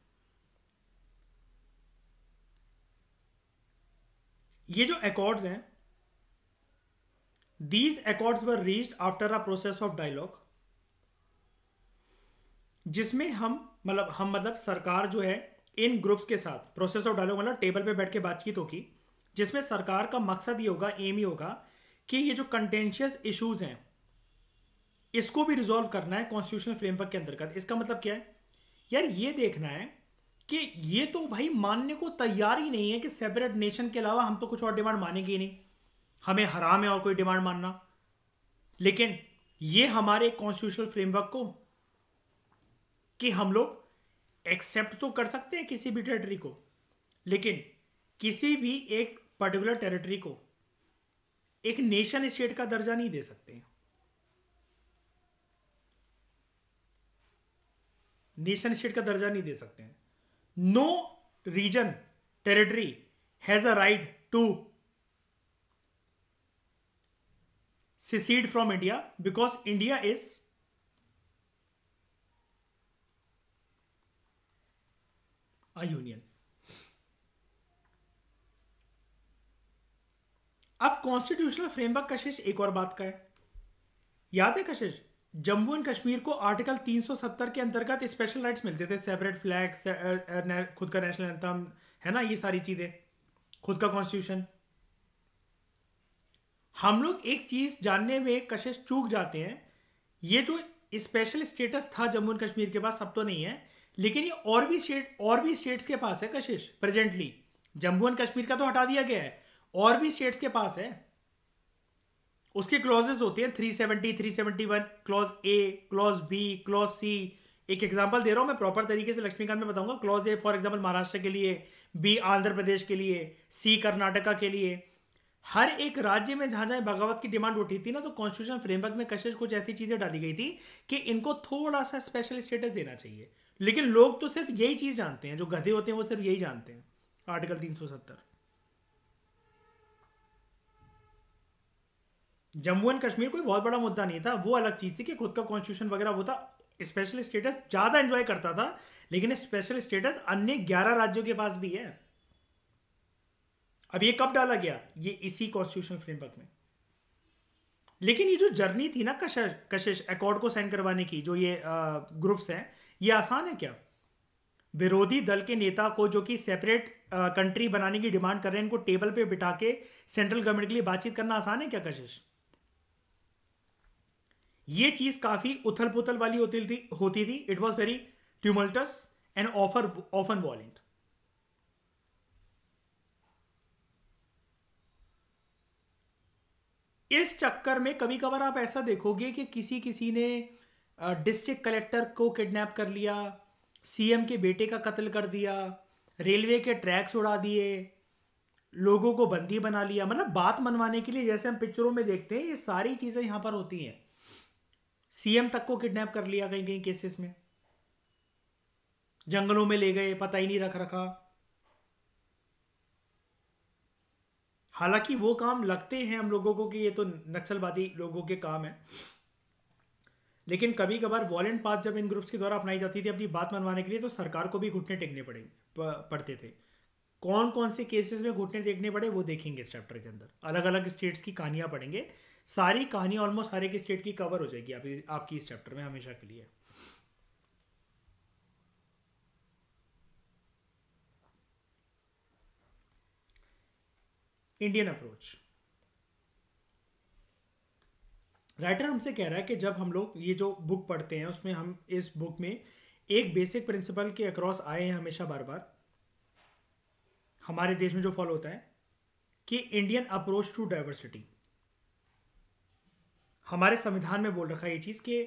ये जो अकॉर्ड्स हैं, these accords were reached after a process of dialogue, जिसमें हम सरकार जो है इन ग्रुप्स के साथ प्रोसेस ऑफ डायलॉग मतलब टेबल पे बैठ के बातचीत होगी, जिसमें सरकार का मकसद ये होगा, एम ही होगा कि ये जो कंटेंशियस इश्यूज हैं इसको भी रिजॉल्व करना है कॉन्स्टिट्यूशनल फ्रेमवर्क के अंतर्गत। इसका मतलब क्या है यार, ये देखना है कि ये तो भाई मानने को तैयार ही नहीं है कि सेपरेट नेशन के अलावा हम तो कुछ और डिमांड मानेंगे ही नहीं, हमें हराम है और कोई डिमांड मानना, लेकिन ये हमारे कॉन्स्टिट्यूशनल फ्रेमवर्क को कि हम लोग एक्सेप्ट तो कर सकते हैं किसी भी टेरिटरी को, लेकिन किसी भी एक पर्टिकुलर टेरिटरी को एक नेशन स्टेट का दर्जा नहीं दे सकते। नेशन स्टेट का दर्जा नहीं दे सकते हैं। No region territory has a right to secede from India because India is a union. अब कॉन्स्टिट्यूशनल फ्रेमवर्क कशिश एक और बात का है, याद है कशिश, जम्मू एंड कश्मीर को आर्टिकल 370 के अंतर्गत स्पेशल राइट्स मिलते थे, सेपरेट फ्लैग, खुद का नेशनल एंथम, है ना, ये सारी चीजें, खुद का कॉन्स्टिट्यूशन। हम लोग एक चीज जानने में कशिश चूक जाते हैं, ये जो स्पेशल स्टेटस था जम्मू एंड कश्मीर के पास, अब तो नहीं है, लेकिन ये और भी स्टेट्स के पास है कशिश प्रेजेंटली। जम्मू एंड कश्मीर का तो हटा दिया गया है, और भी स्टेट्स के पास है। उसके क्लॉजेस होते हैं 370, 371, clause A, clause B, clause C. एक एग्जांपल दे रहा हूं मैं प्रॉपर तरीके से, लक्ष्मीकांत में बताऊंगा। Clause A for example Maharashtra के लिए, बी आंध्र प्रदेश के लिए, सी कर्नाटका के लिए। हर एक राज्य में जहां जहां बगावत की डिमांड उठी थी ना, तो कॉन्स्टिट्यूशन फ्रेमवर्क में कशिश कुछ ऐसी चीजें डाली गई थी कि इनको थोड़ा सा स्पेशल स्टेटस देना चाहिए। लेकिन लोग तो सिर्फ यही चीज जानते हैं, जो गधे होते हैं वो सिर्फ यही जानते हैं, आर्टिकल 370। जम्मू एंड कश्मीर कोई बहुत बड़ा मुद्दा नहीं था, वो अलग चीज थी कि खुद का कॉन्स्टिट्यूशन वगैरह वो था। स्पेशल स्टेटस ज्यादा एंजॉय करता था, लेकिन स्पेशल स्टेटस अन्य 11 राज्यों के पास भी है। अब ये कब डाला गया? ये इसी कॉन्स्टिट्यूशन फ्रेमवर्क में। लेकिन ये जो जर्नी थी ना कशिश अकॉर्ड को साइन करवाने की, जो ये ग्रुप्स हैं, ये आसान है क्या? विरोधी दल के नेता को, जो कि सेपरेट कंट्री बनाने की डिमांड कर रहे हैं, इनको टेबल पे बिठा के सेंट्रल गवर्नमेंट के लिए बातचीत करना आसान है क्या कशिश? ये चीज काफी उथल पुथल वाली होती थी। It was very tumultuous and often violent. इस चक्कर में कभी कभार आप ऐसा देखोगे कि किसी ने डिस्ट्रिक्ट कलेक्टर को किडनैप कर लिया, सीएम के बेटे का कत्ल कर दिया, रेलवे के ट्रैक्स उड़ा दिए, लोगों को बंदी बना लिया। मतलब बात मनवाने के लिए, जैसे हम पिक्चरों में देखते हैं, ये सारी चीजें यहां पर होती हैं। सीएम तक को किडनैप कर लिया कहीं कहीं केसेस में, जंगलों में ले गए, पता ही नहीं रखा। हालांकि वो काम लगते हैं हम लोगों को कि ये तो नक्सलवादी लोगों के काम है, लेकिन कभी कभार वॉलेंट पाथ जब इन ग्रुप्स के द्वारा अपनाई जाती थी अपनी बात मनवाने के लिए, तो सरकार को भी घुटने टेकने पड़ते थे। कौन कौन से केसेस में घुटने टेकने पड़े वो देखेंगे इस चैप्टर के अंदर। अलग अलग स्टेट्स की कहानियां पढ़ेंगे, सारी कहानी ऑलमोस्ट सारे की स्टेट की कवर हो जाएगी आपकी इस चैप्टर में हमेशा के लिए। Indian approach. राइटर हमसे कह रहा है कि जब हम लोग ये जो बुक पढ़ते हैं, उसमें हम इस बुक में एक बेसिक प्रिंसिपल के अक्रॉस आए हैं हमेशा, बार बार हमारे देश में जो फॉलो होता है, कि इंडियन अप्रोच टू डाइवर्सिटी। हमारे संविधान में बोल रखा है ये चीज कि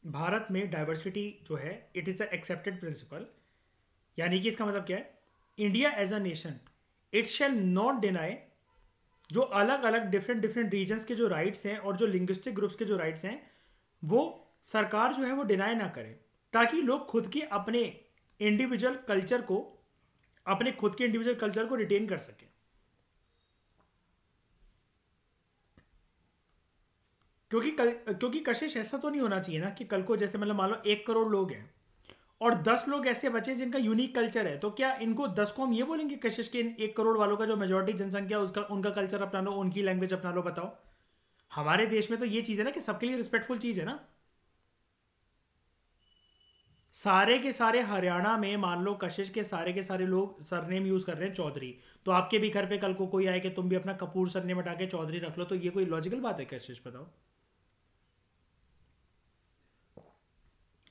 भारत में डाइवर्सिटी जो है, it is a accepted principle. यानी कि इसका मतलब क्या है? India as a nation, it shall not deny जो अलग अलग डिफरेंट रीजन्स के जो राइट्स हैं और जो लिंग्विस्टिक ग्रुप्स के जो राइट्स हैं, वो सरकार जो है वो डिनाई ना करे, ताकि लोग खुद के अपने इंडिविजुअल कल्चर को रिटेन कर सके। क्योंकि कशिश ऐसा तो नहीं होना चाहिए ना कि कल को, जैसे मतलब मान लो 1 करोड़ लोग हैं और 10 लोग ऐसे बचे जिनका यूनिक कल्चर है, तो क्या इनको 10 को हम ये बोलेंगे कशिश के इन 1 करोड़ वालों का जो मेजोरिटी जनसंख्या है, उसका उनका कल्चर अपना लो, उनकी लैंग्वेज अपना लो? बताओ। हमारे देश में तो ये चीज है ना कि सबके लिए रिस्पेक्टफुल चीज है ना। सारे के सारे हरियाणा में मान लो कशिश के सारे लोग सरनेम यूज कर रहे हैं चौधरी, तो आपके भी घर पे कल को कोई आए कि तुम भी अपना कपूर सरनेम हटा के चौधरी रख लो, तो ये कोई लॉजिकल बात है कशिश? बताओ।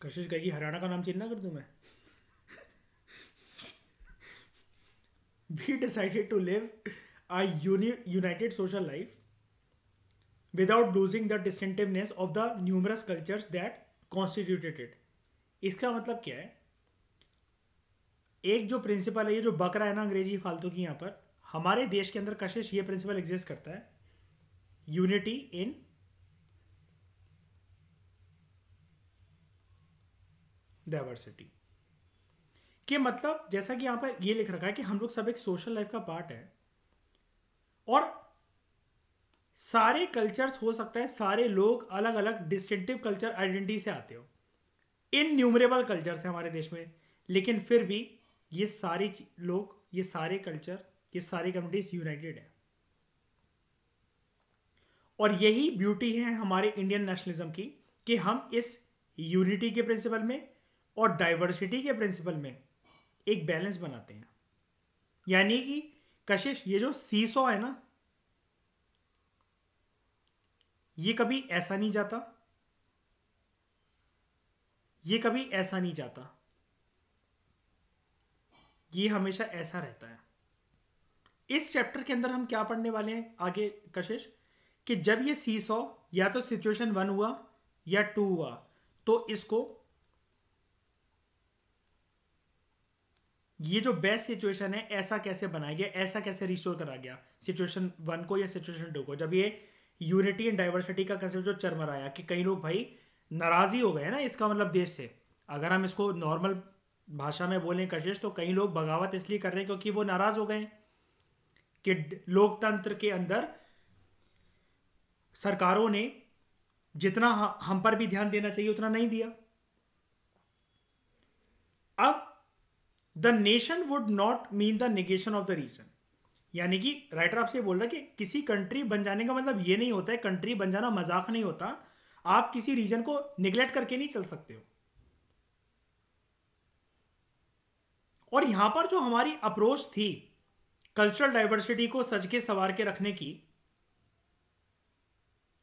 कशिश कहेगी हरियाणा का नाम चेंज ना कर दूं मैं। We decided to live a united social life without losing the distinctiveness of the numerous cultures that constituted it. इसका मतलब क्या है? एक जो प्रिंसिपल है, ये जो बकरा है ना अंग्रेजी फालतू की, यहां पर हमारे देश के अंदर कशिश ये प्रिंसिपल एग्जिस्ट करता है, यूनिटी इन डाइवर्सिटी। कि मतलब जैसा कि यहां पर ये लिख रखा है कि हम लोग सब एक सोशल लाइफ का पार्ट है, और सारे कल्चर्स हो सकता है, सारे लोग अलग अलग डिस्टिंक्टिव कल्चर आइडेंटिटी से आते हो, इनन्यूमरेबल कल्चर्स है हमारे देश में, लेकिन फिर भी ये सारे लोग, ये सारे कल्चर, ये सारी कम्युनिटीज यूनाइटेड है। और यही ब्यूटी है हमारे इंडियन नेशनलिज्म की, कि हम इस यूनिटी के प्रिंसिपल में और डाइवर्सिटी के प्रिंसिपल में एक बैलेंस बनाते हैं। यानी कि कशिश, ये जो सीसॉ है ना, ये कभी ऐसा नहीं जाता, ये कभी ऐसा नहीं जाता, ये हमेशा ऐसा रहता है। इस चैप्टर के अंदर हम क्या पढ़ने वाले हैं आगे कशिश, कि जब ये सीसॉ या तो सिचुएशन 1 हुआ या 2 हुआ, तो इसको, ये जो बेस्ट सिचुएशन है ऐसा कैसे बनाया गया, ऐसा कैसे रिस्टोर करा गया सिचुएशन 1 को या सिचुएशन 2 को, जब ये यूनिटी एंड डाइवर्सिटी का कंसेप्ट जो चरमराया कि कई लोग भाई नाराज ही हो गए ना इसका मतलब देश से। अगर हम इसको नॉर्मल भाषा में बोलें कशिश, तो कई लोग बगावत इसलिए कर रहे हैं क्योंकि वो नाराज हो गए कि लोकतंत्र के अंदर सरकारों ने जितना हम पर भी ध्यान देना चाहिए उतना नहीं दिया। अब the nation would not mean the negation of the region, यानी कि राइटर आपसे बोल रहा है कि किसी कंट्री बन जाने का मतलब ये नहीं होता है, कंट्री बन जाना मजाक नहीं होता, आप किसी रीजन को निगलेक्ट करके नहीं चल सकते हो। और यहां पर जो हमारी अप्रोच थी कल्चरल डाइवर्सिटी को सज के संवार के रखने की,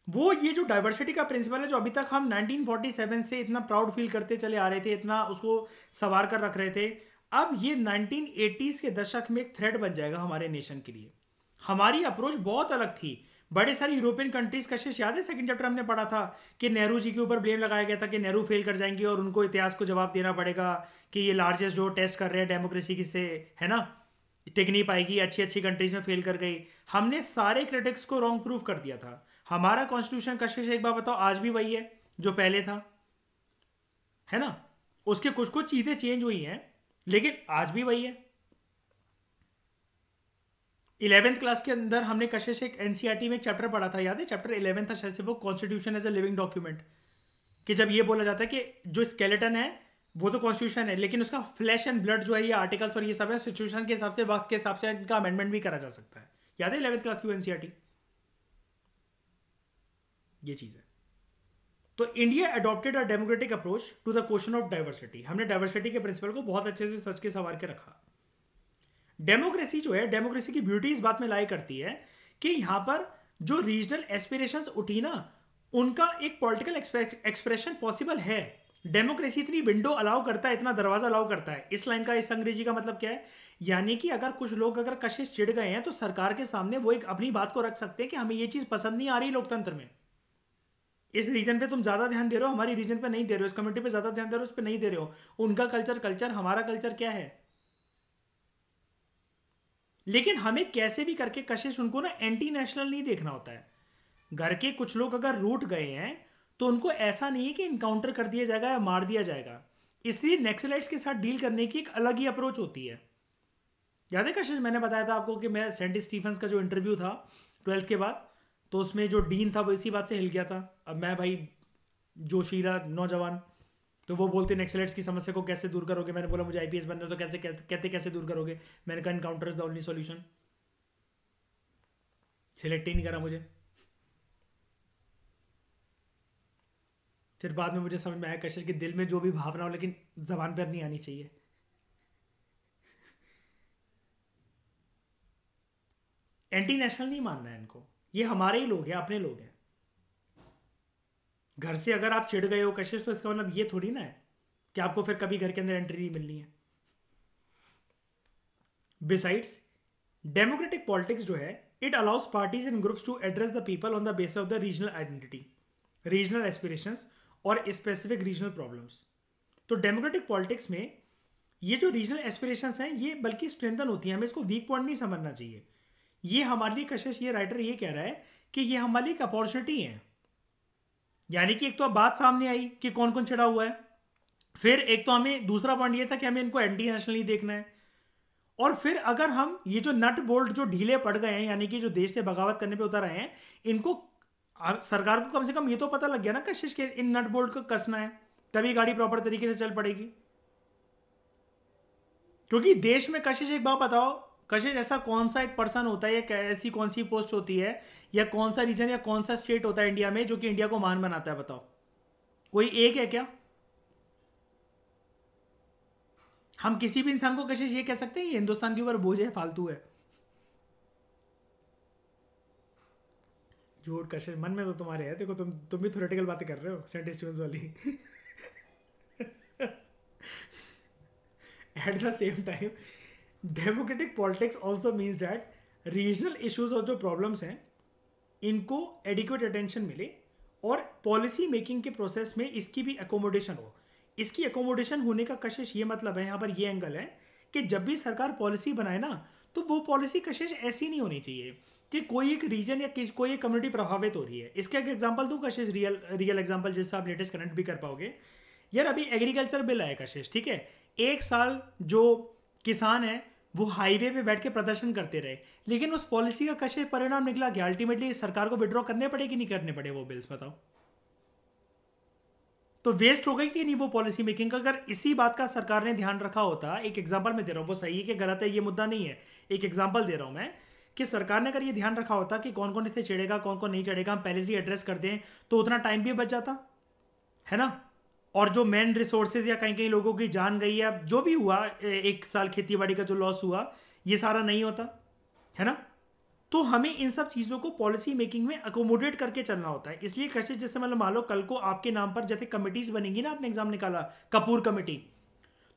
वो ये जो डाइवर्सिटी का प्रिंसिपल है जो अभी तक हम 1947 से इतना प्राउड फील करते चले आ रहे थे, इतना उसको संवार कर रख रहे थे, अब ये 1980s के दशक में एक थ्रेड बन जाएगा हमारे नेशन के लिए। हमारी अप्रोच बहुत अलग थी। बड़े सारी यूरोपियन कंट्रीज, कशिश याद है सेकंड चैप्टर हमने पढ़ा था कि नेहरू जी के ऊपर ब्लेम लगाया गया था कि नेहरू फेल कर जाएंगे और उनको इतिहास को जवाब देना पड़ेगा कि ये लार्जेस्ट जो टेस्ट कर रहे हैं डेमोक्रेसी की से, है ना, टिक नहीं पाएगी, अच्छी अच्छी कंट्रीज में फेल कर गई। हमने सारे क्रिटिक्स को रॉन्ग प्रूफ कर दिया था। हमारा कॉन्स्टिट्यूशन कशिश एक बार बताओ आज भी वही है जो पहले था, है ना, उसके कुछ कुछ चीजें चेंज हुई हैं लेकिन आज भी वही है। 11th क्लास के अंदर हमने कशिश एक एनसीईआरटी में एक चैप्टर पढ़ा था, याद है, चैप्टर 11 था शायद से, वो constitution as a living document, कि जब ये बोला जाता है कि जो स्केलेटन है वो तो कॉन्स्टिट्यूशन है लेकिन उसका फ्लैश एंड ब्लड जो है ये आर्टिकल्स और ये सब है, सिचुएशन के हिसाब से, वक्त के हिसाब से इनका अमेंडमेंट भी करा जा सकता है। याद है 11th क्लास की एनसीईआरटी, ये चीज है। तो India adopted a democratic approach to the question of diversity. हमने डाइवर्सिटी के प्रिंसिपल को बहुत अच्छे से सच के संवार के रखा। डेमोक्रेसी जो है, डेमोक्रेसी की ब्यूटी इस बात में लाई करती है कि यहां पर जो रीजनल एस्पिरेशंस उठी ना, उनका एक पॉलिटिकल एक्सप्रेशन पॉसिबल है। डेमोक्रेसी इतनी विंडो अलाउ करता है, इतना दरवाजा अलाउ करता है। इस लाइन का इस अंग्रेजी का मतलब क्या है, यानी कि अगर कुछ लोग अगर कशिश चिढ़ गए हैं तो सरकार के सामने वो एक अपनी बात को रख सकते हैं कि हमें ये चीज पसंद नहीं आ रही लोकतंत्र में, इस रीजन पे तुम ज्यादा ध्यान दे रहे हो, हमारी रीजन पे नहीं दे रहे हो, इस कम्युनिटी पे ज्यादा ध्यान दे रहे हो, उस पे नहीं दे रहे हो। उनका कल्चर कल्चर, हमारा कल्चर क्या है। लेकिन हमें कैसे भी करके कशिश उनको ना एंटी नेशनल नहीं देखना होता है। घर के कुछ लोग अगर रूठ गए हैं तो उनको ऐसा नहीं है कि इनकाउंटर कर दिया जाएगा या मार दिया जाएगा। इसलिए नक्सलाइट्स के साथ डील करने की एक अलग ही अप्रोच होती है। याद है कशिश, मैंने बताया था आपको कि मैं सेंट स्टीफेंस का जो इंटरव्यू था 12th के बाद, तो उसमें जो डीन था वो इसी बात से हिल गया था। अब मैं भाई जोशीला नौजवान, तो वो बोलते नक्सलाइट्स की समस्या को कैसे दूर करोगे। मैंने बोला मुझे आईपीएस बनना है, तो कैसे कहते कैसे दूर करोगे। मैंने कहा encounter is the only solution. Select ही नहीं करा मुझे। फिर बाद में मुझे समझ में आया कशिश के दिल में जो भी भावना हो लेकिन जबान पर नहीं आनी चाहिए। एंटी नेशनल नहीं मानना है इनको, ये हमारे ही लोग हैं, अपने लोग हैं। घर से अगर आप चिढ़ गए हो कशिश, तो इसका मतलब ये थोड़ी ना है कि आपको फिर कभी घर के अंदर एंट्री नहीं मिलनी है। बिसाइड्स, डेमोक्रेटिक पॉलिटिक्स जो है, it allows parties and groups to address the people on the basis of the regional identity, regional aspirations और स्पेसिफिक रीजनल प्रॉब्लम्स। तो डेमोक्रेटिक पॉलिटिक्स में ये जो रीजनल एस्पिरेशंस हैं ये बल्कि स्ट्रेंथन होती हैं, हमें इसको वीक पॉइंट नहीं समझना चाहिए। ये हमारे लिए कशिश, ये राइटर ये कह रहा है कि ये हमारे लिए एक अपॉर्चुनिटी है। यानी कि एक तो अब बात सामने आई कि कौन कौन चिढ़ा हुआ है, फिर एक तो हमें दूसरा पॉइंट ये था कि हमें इनको एंटी नेशनल नहीं देखना है, और फिर अगर हम ये जो नट बोल्ट जो ढीले पड़ गए हैं, यानी कि जो देश से बगावत करने पे उतर आए हैं, इनको सरकार को कम से कम ये तो पता लग गया ना कशिश के इन नट बोल्ट को कसना है, तभी गाड़ी प्रॉपर तरीके से चल पड़ेगी। क्योंकि देश में कशिश, एक बात बताओ कशिश, ऐसा कौन सा एक पर्सन होता है या ऐसी कौन सी पोस्ट होती है या कौन सा रीजन या कौन सा स्टेट होता है इंडिया में जो कि इंडिया को महान बनाता है? बताओ, कोई एक है क्या? हम किसी भी इंसान को कशिश ये कह सकते हैं ये हिंदुस्तान के ऊपर बोझ है, फालतू है? झूठ कशिश, मन में तो तुम्हारे है। देखो तुम भी थ्योरेटिकल बातें कर रहे हो, सेंट स्टीवेंस वाली। At the same time democratic politics also means that regional issues और जो प्रॉब्लम्स हैं इनको एडिक्वेट अटेंशन मिले और पॉलिसी मेकिंग के प्रोसेस में इसकी भी एकोमोडेशन हो। इसकी एकोमोडेशन होने का कशिश ये मतलब है, यहाँ पर ये एंगल है कि जब भी सरकार पॉलिसी बनाए ना, तो वो पॉलिसी कशिश ऐसी नहीं होनी चाहिए कि कोई एक रीजन या कोई एक कम्युनिटी प्रभावित हो रही है। इसका एक एग्जांपल दूं कशिश, रियल एग्जांपल जिससे आप लेटेस्ट कनेक्ट भी कर पाओगे। यार अभी एग्रीकल्चर बिल आया कशिश, ठीक है, एक साल जो किसान है वो हाईवे पे बैठ के प्रदर्शन करते रहे, लेकिन उस पॉलिसी का कशिश परिणाम निकला कि अल्टीमेटली सरकार को विड्रॉ करने पड़े कि नहीं करने पड़े वो बिल्स? बताओ। तो वेस्ट हो गई कि नहीं वो पॉलिसी मेकिंग? अगर इसी बात का सरकार ने ध्यान रखा होता, एक एग्जांपल मैं दे रहा हूँ, वो सही है कि गलत है ये मुद्दा नहीं है, एक एग्जांपल दे रहा हूँ मैं, कि सरकार ने अगर ये ध्यान रखा होता कि कौन कौन इसे चढ़ेगा कौन कौन नहीं चढ़ेगा, हम पहले से एड्रेस कर दें, तो उतना टाइम भी बच जाता है ना। और जो मेन रिसोर्सेज या कहीं कहीं लोगों की जान गई या जो भी हुआ, एक साल खेती बाड़ी का जो लॉस हुआ, ये सारा नहीं होता है ना। तो हमें इन सब चीज़ों को पॉलिसी मेकिंग में अकोमोडेट करके चलना होता है। इसलिए कशिश, जैसे मतलब मान लो कल को आपके नाम पर जैसे कमिटीज बनेंगी ना, आपने एग्जाम निकाला कपूर कमेटी,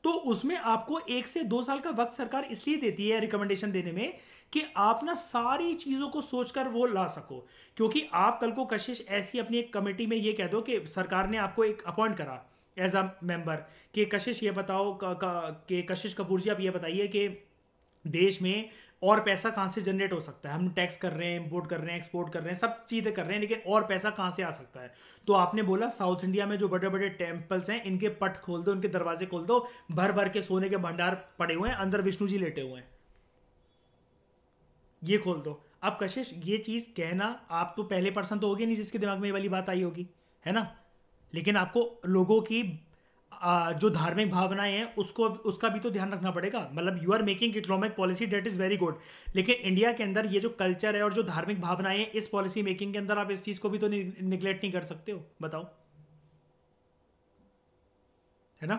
तो उसमें आपको 1 से 2 साल का वक्त सरकार इसलिए देती है रिकमेंडेशन देने में कि आप ना सारी चीज़ों को सोचकर वो ला सको। क्योंकि आप कल को कशिश ऐसी अपनी एक कमेटी में ये कह दो कि सरकार ने आपको एक अपॉइंट करा एज अ मेंबर कि कशिश ये बताओ कि कशिश कपूर जी आप ये बताइए कि देश में और पैसा कहाँ से जनरेट हो सकता है? हम टैक्स कर रहे हैं, इंपोर्ट कर रहे हैं, एक्सपोर्ट कर रहे हैं, सब चीज़ें कर रहे हैं, लेकिन और पैसा कहाँ से आ सकता है? तो आपने बोला साउथ इंडिया में जो बड़े बड़े टेम्पल्स हैं इनके पट खोल दो, इनके दरवाजे खोल दो, भर भर के सोने के भंडार पड़े हुए हैं, अंदर विष्णु जी लेटे हुए हैं, ये खोल दो। अब कशिश ये चीज़ कहना, आप तो पहले पर्सन तो होगी नहीं जिसके दिमाग में ये वाली बात आई होगी, है ना। लेकिन आपको लोगों की जो धार्मिक भावनाएं हैं उसको उसका भी तो ध्यान रखना पड़ेगा। मतलब you are making economic policy that is very good, लेकिन इंडिया के अंदर ये जो कल्चर है और जो धार्मिक भावनाएं हैं इस पॉलिसी मेकिंग के अंदर आप इस चीज़ को भी तो निगलेक्ट नहीं कर सकते हो, बताओ, है ना।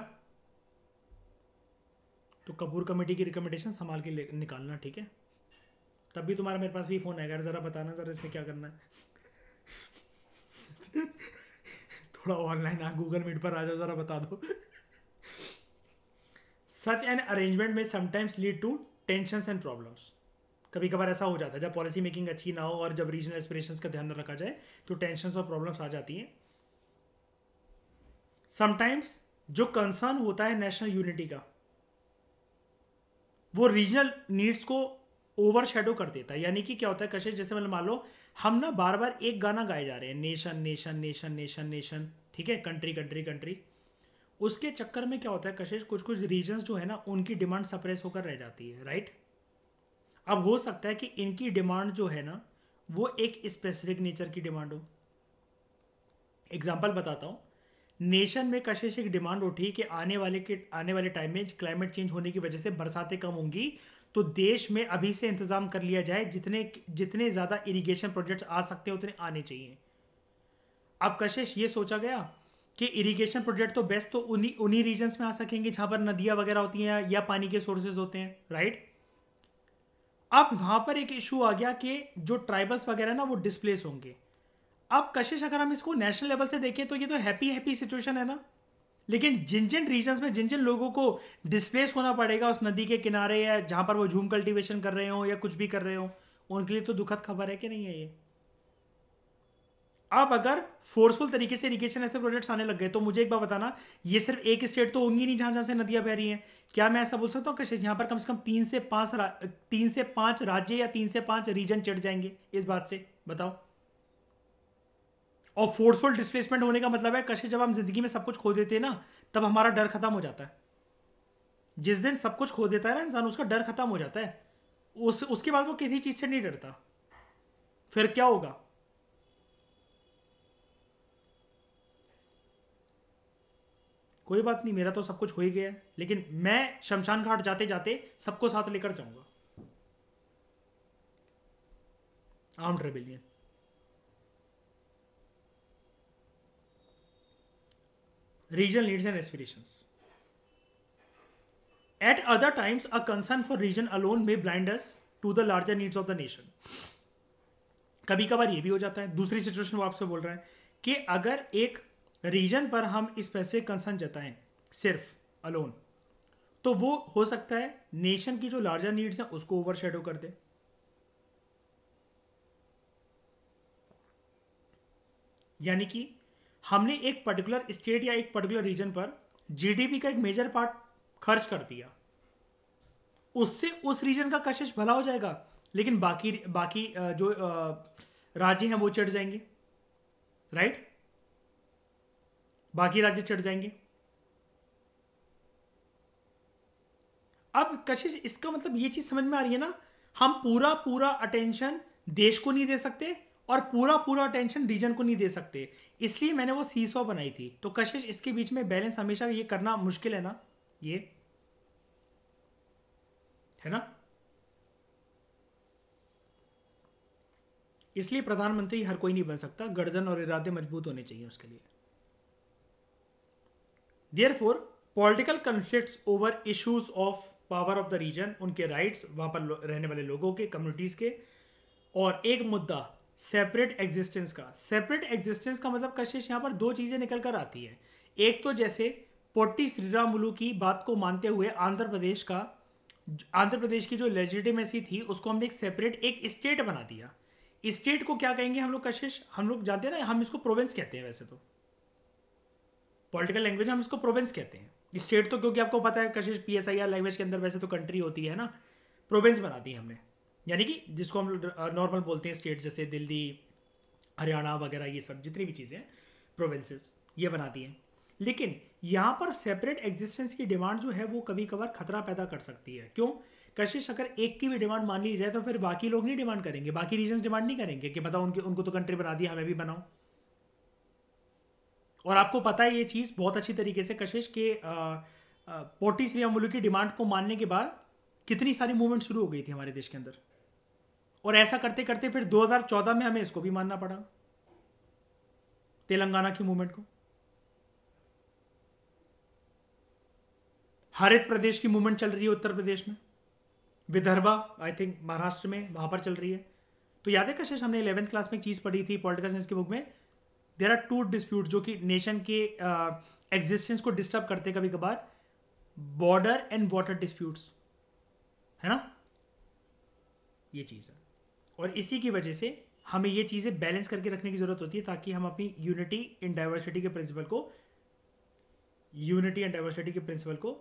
तो कपूर कमेटी की रिकमेंडेशन संभाल के निकालना, ठीक है। तब भी तुम्हारा मेरे पास भी फ़ोन आएगा, ज़रा बताना ज़रा इसमें क्या करना है। थोड़ा ऑनलाइन आ, गूगल मीट पर आ जाओ, ज़रा बता दो। सच एन अरेंजमेंट में sometimes lead to tensions and problems. कभी कभार ऐसा हो जाता है जब पॉलिसी मेकिंग अच्छी ना हो और जब रीजनल एस्पिरेशंस का ध्यान न रखा जाए तो टेंशंस और प्रॉब्लम्स आ जाती हैं। समटाइम्स जो कंसर्न होता है नेशनल यूनिटी का, वो रीजनल नीड्स को ओवर शेडो कर देता है। यानी कि क्या होता है कशिश, जैसे मतलब मान लो हम ना बार बार एक गाना गाए जा रहे हैं, nation nation nation nation nation, ठीक है, कंट्री कंट्री कंट्री। उसके चक्कर में क्या होता है कशिश, कुछ कुछ रीजन्स जो है ना उनकी डिमांड सप्रेस होकर रह जाती है, राइट। अब हो सकता है कि इनकी डिमांड जो है ना वो एक स्पेसिफिक नेचर की डिमांड हो। एग्जाम्पल बताता हूँ, नेशन में कशिश एक डिमांड उठी कि आने वाले टाइम में क्लाइमेट चेंज होने की वजह से बरसातें कम होंगी, तो देश में अभी से इंतजाम कर लिया जाए, जितने जितने ज़्यादा इरिगेशन प्रोजेक्ट्स आ सकते हैं उतने आने चाहिए। अब कशिश ये सोचा गया कि इरिगेशन प्रोजेक्ट तो बेस्ट तो उन्हीं रीजन्स में आ सकेंगे जहाँ पर नदियाँ वगैरह होती हैं या पानी के सोर्सेज होते हैं, राइट। अब वहाँ पर एक इशू आ गया कि जो ट्राइबल्स वगैरह ना वो डिस्प्लेस होंगे। अब कशिश अगर हम इसको नेशनल लेवल से देखें तो ये तो हैप्पी हैप्पी सिचुएशन है ना, लेकिन जिन जिन रीजन्स में जिन जिन लोगों को डिस्प्लेस होना पड़ेगा उस नदी के किनारे या जहाँ पर वो झूम कल्टीवेशन कर रहे हो या कुछ भी कर रहे हो, उनके लिए तो दुखद खबर है कि नहीं है ये। अब अगर फोर्सफुल तरीके से इरिगेशन ऐसे प्रोजेक्ट्स आने लग गए तो मुझे एक बार बताना, ये सिर्फ एक स्टेट तो होंगी नहीं जहां जहां से नदियां बह रही हैं। क्या मैं ऐसा बोल सकता हूँ कशिश यहाँ पर कम से कम 3 से 5 राज्य या 3 से 5 रीजन चढ़ जाएंगे इस बात से? बताओ। और फोर्सफुल डिस्प्लेसमेंट होने का मतलब है कशिश जब हम जिंदगी में सब कुछ खो देते हैं ना तब हमारा डर खत्म हो जाता है। जिस दिन सब कुछ खो देता है ना इंसान, उसका डर खत्म हो जाता है, उसके बाद वो किसी चीज से नहीं डरता। फिर क्या होगा? कोई बात नहीं, मेरा तो सब कुछ हो ही गया है, लेकिन मैं शमशान घाट जाते जाते सबको साथ लेकर जाऊंगा। Armed rebellion. Regional needs and aspirations. At other times, a concern for region alone may blind us to the larger needs of the nation. कभी कभार ये भी हो जाता है, दूसरी सिचुएशन वो आपसे बोल रहा है कि अगर एक रीजन पर हम स्पेसिफिक कंसर्न जताएं सिर्फ अलोन, तो वो हो सकता है नेशन की जो लार्जर नीड्स हैं उसको ओवरशैडो कर दे। यानी कि हमने एक पर्टिकुलर स्टेट या एक पर्टिकुलर रीजन पर जीडीपी का एक मेजर पार्ट खर्च कर दिया, उससे उस रीजन का कशिश भला हो जाएगा, लेकिन बाकी बाकी जो राज्य हैं वो चढ़ जाएंगे, राइट? बाकी राज्य चढ़ जाएंगे। अब कशिश, इसका मतलब ये चीज समझ में आ रही है ना, हम पूरा पूरा अटेंशन देश को नहीं दे सकते और पूरा पूरा अटेंशन रीजन को नहीं दे सकते, इसलिए मैंने वो सीसॉ बनाई थी। तो कशिश, इसके बीच में बैलेंस हमेशा ये करना मुश्किल है ना, ये है ना। इसलिए प्रधानमंत्री हर कोई नहीं बन सकता, गर्दन और इरादे मजबूत होने चाहिए उसके लिए। Therefore political conflicts over issues of power of the region, उनके राइट्स, वहां पर रहने वाले लोगों के, कम्युनिटीज के, और एक मुद्दा सेपरेट एग्जिस्टेंस का। सेपरेट एग्जिस्टेंस का मतलब कशिश यहाँ पर दो चीजें निकल कर आती है। एक तो जैसे पोट्टी श्रीरामुलु की बात को मानते हुए आंध्र प्रदेश की जो लेजिटिमेसी थी उसको हमने एक सेपरेट एक स्टेट बना दिया। स्टेट को क्या कहेंगे हम लोग कशिश? हम लोग जानते हैं ना, हम इसको प्रोविंस कहते हैं, वैसे तो पॉलिटिकल लैंग्वेज हम इसको प्रोविंस कहते हैं। स्टेट तो क्योंकि आपको पता है कशिश PSIR लैंग्वेज के अंदर वैसे तो कंट्री होती है ना, प्रोविंस बना दी हमने, यानी कि जिसको हम नॉर्मल बोलते हैं स्टेट, जैसे दिल्ली, हरियाणा वगैरह, ये सब जितनी भी चीज़ें हैं प्रोविंसेस, ये बनाती हैं। लेकिन यहाँ पर सेपरेट एग्जिस्टेंस की डिमांड जो है वो कभी कभार खतरा पैदा कर सकती है। क्यों कशिश? अगर एक की भी डिमांड मान ली जाए तो फिर बाकी लोग नहीं डिमांड करेंगे, बाकी रीजन्स डिमांड नहीं करेंगे कि बताओ उनको तो कंट्री बना दी, हमें भी बनाओ। और आपको पता है ये चीज़ बहुत अच्छी तरीके से कशिश के पोटी श्रीरामुलु की डिमांड को मानने के बाद कितनी सारी मूवमेंट शुरू हो गई थी हमारे देश के अंदर, और ऐसा करते करते फिर 2014 में हमें इसको भी मानना पड़ा, तेलंगाना की मूवमेंट को। हरित प्रदेश की मूवमेंट चल रही है उत्तर प्रदेश में, विदर्भा आई थिंक महाराष्ट्र में, वहां पर चल रही है। तो याद है कशिश, हमने 11th क्लास में एक चीज पढ़ी थी पॉलिटिकल साइंस की बुक में, देयर आर टू डिस्प्यूट जो कि नेशन के एग्जिस्टेंस को डिस्टर्ब करते कभी कभार, बॉर्डर एंड वाटर डिस्प्यूट्स, है ना, ये चीज़ है। और इसी की वजह से हमें ये चीज़ें बैलेंस करके रखने की जरूरत होती है ताकि हम अपनी यूनिटी इन डाइवर्सिटी के प्रिंसिपल को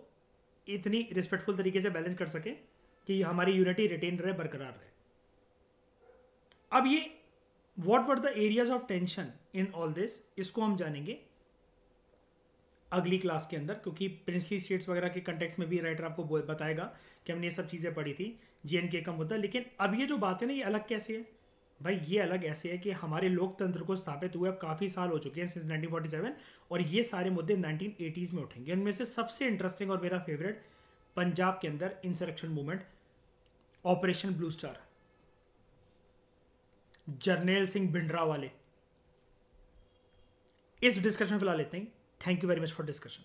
इतनी रिस्पेक्टफुल तरीके से बैलेंस कर सके कि हमारी यूनिटी रिटेन रहे, बरकरार रहे। अब ये what were the areas of tension in all this, इसको हम जानेंगे अगली क्लास के अंदर, क्योंकि प्रिंसली स्टेट्स वगैरह के कंटेक्स्ट में भी राइटर आपको बताएगा कि हमने ये सब चीज़ें पढ़ी थी, JNK का मुद्दा। लेकिन अब ये जो बात है ना, ये अलग कैसे है भाई? ये अलग ऐसे है कि हमारे लोकतंत्र को स्थापित हुए अब काफ़ी साल हो चुके हैं, सिंस 1947, और ये सारे मुद्दे 1980s में उठेंगे। उनमें से सबसे इंटरेस्टिंग और मेरा फेवरेट पंजाब के अंदर insurrection movement, operation blue star, Jarnail Singh Bhindra वाले। इस डिस्कशन में फिलहाल लेते हैं। Thank you very much for discussion.